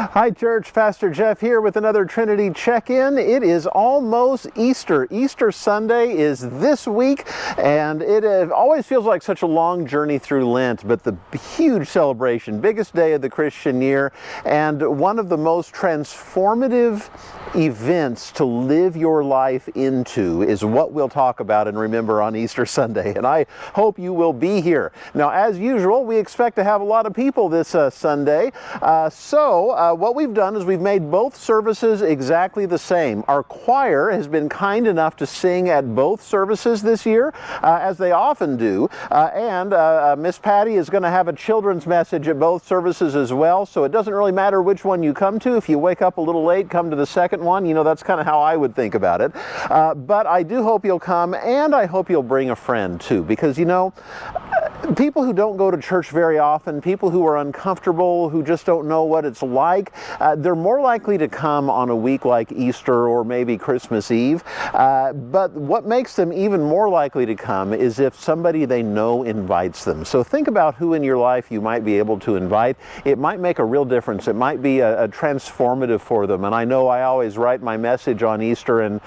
Hi church, Pastor Jeff here with another Trinity check-in. It is almost Easter. Easter Sunday is this week, and it always feels like such a long journey through Lent, but the huge celebration, biggest day of the Christian year, and one of the most transformative events to live your life into is what we'll talk about and remember on Easter Sunday, and I hope you will be here. Now, as usual, we expect to have a lot of people this Sunday, so what we've done is we've made both services exactly the same. Our choir has been kind enough to sing at both services this year, as they often do, and Miss Patty is going to have a children's message at both services as well, so it doesn't really matter which one you come to. If you wake up a little late, come to the second one. You know, that's kind of how I would think about it. But I do hope you'll come, and I hope you'll bring a friend too, because you know, people who don't go to church very often, people who are uncomfortable, who just don't know what it's like, they're more likely to come on a week like Easter or maybe Christmas Eve. But what makes them even more likely to come is if somebody they know invites them. So think about who in your life you might be able to invite. It might make a real difference. It might be a transformative for them. And I know I always write my message on Easter and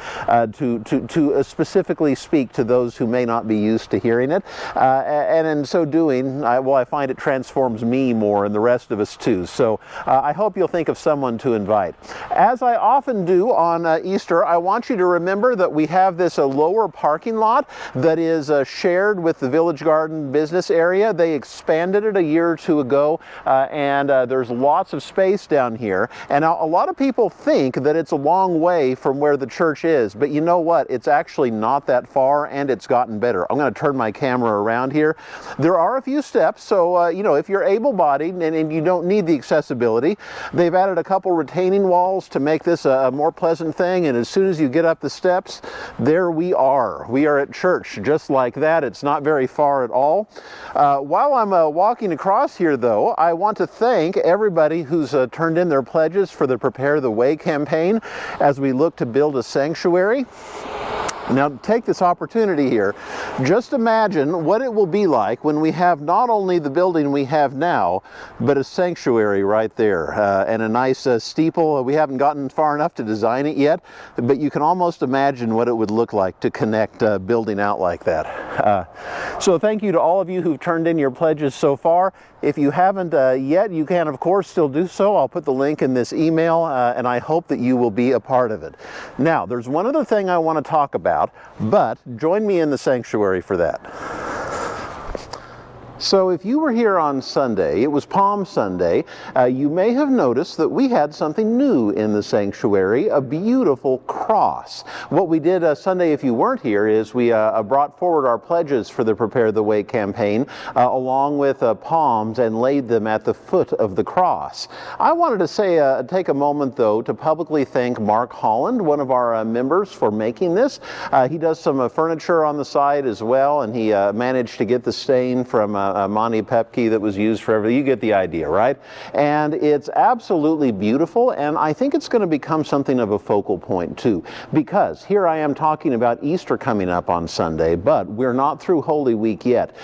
to specifically speak to those who may not be used to hearing it. And in so doing, I find it transforms me more and the rest of us too. So I hope you'll think of someone to invite. As I often do on Easter, I want you to remember that we have this lower parking lot that is shared with the Village Garden business area. They expanded it a year or two ago, and there's lots of space down here. And a lot of people think that it's a long way from where the church is, but you know what? It's actually not that far, and it's gotten better. I'm going to turn my camera around here. There are a few steps, so you know, if you're able-bodied and you don't need the accessibility, they've added a couple retaining walls to make this a more pleasant thing, and as soon as you get up the steps, there we are. We are at church just like that. It's not very far at all. While I'm walking across here, though, I want to thank everybody who's turned in their pledges for the Prepare the Way campaign as we look to build a sanctuary. Now, take this opportunity here. Just imagine what it will be like when we have not only the building we have now, but a sanctuary right there, and a nice steeple. We haven't gotten far enough to design it yet, but you can almost imagine what it would look like to connect building out like that. So thank you to all of you who've turned in your pledges so far. If you haven't yet, you can, of course, still do so. I'll put the link in this email, and I hope that you will be a part of it. Now, there's one other thing I want to talk about, but join me in the sanctuary for that. So if you were here on Sunday, it was Palm Sunday, you may have noticed that we had something new in the sanctuary, a beautiful cross. What we did Sunday, if you weren't here, is we brought forward our pledges for the Prepare the Way campaign, along with palms, and laid them at the foot of the cross. I wanted to say, take a moment though to publicly thank Mark Holland, one of our members, for making this. He does some furniture on the side as well, and he managed to get the stain from Monty Pepke that was used for everything. You get the idea, right? And it's absolutely beautiful, and I think it's going to become something of a focal point too, because here I am talking about Easter coming up on Sunday, but we're not through Holy Week yet.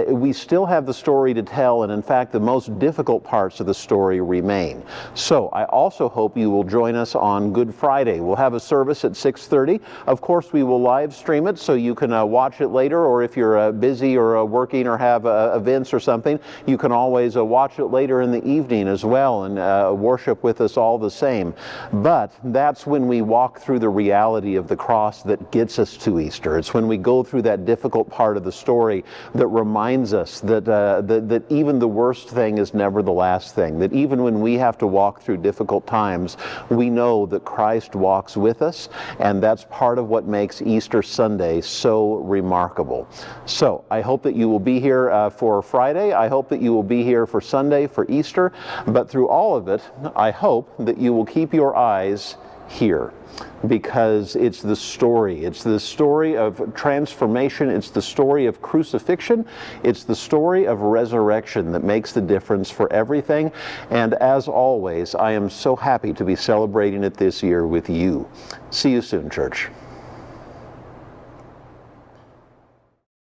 We still have the story to tell, and in fact the most difficult parts of the story remain. So I also hope you will join us on Good Friday. We'll have a service at 6:30. Of course, we will live stream it so you can watch it later, or if you're busy or working or have events or something, you can always watch it later in the evening as well and worship with us all the same. But that's when we walk through the reality of the cross that gets us to Easter. It's when we go through that difficult part of the story that reminds us that, that even the worst thing is never the last thing, that even when we have to walk through difficult times, we know that Christ walks with us, and that's part of what makes Easter Sunday so remarkable. So I hope that you will be here for Friday. I hope that you will be here for Sunday, for Easter, but through all of it, I hope that you will keep your eyes here, because it's the story. It's the story of transformation. It's the story of crucifixion. It's the story of resurrection that makes the difference for everything. And as always, I am so happy to be celebrating it this year with you. See you soon, church.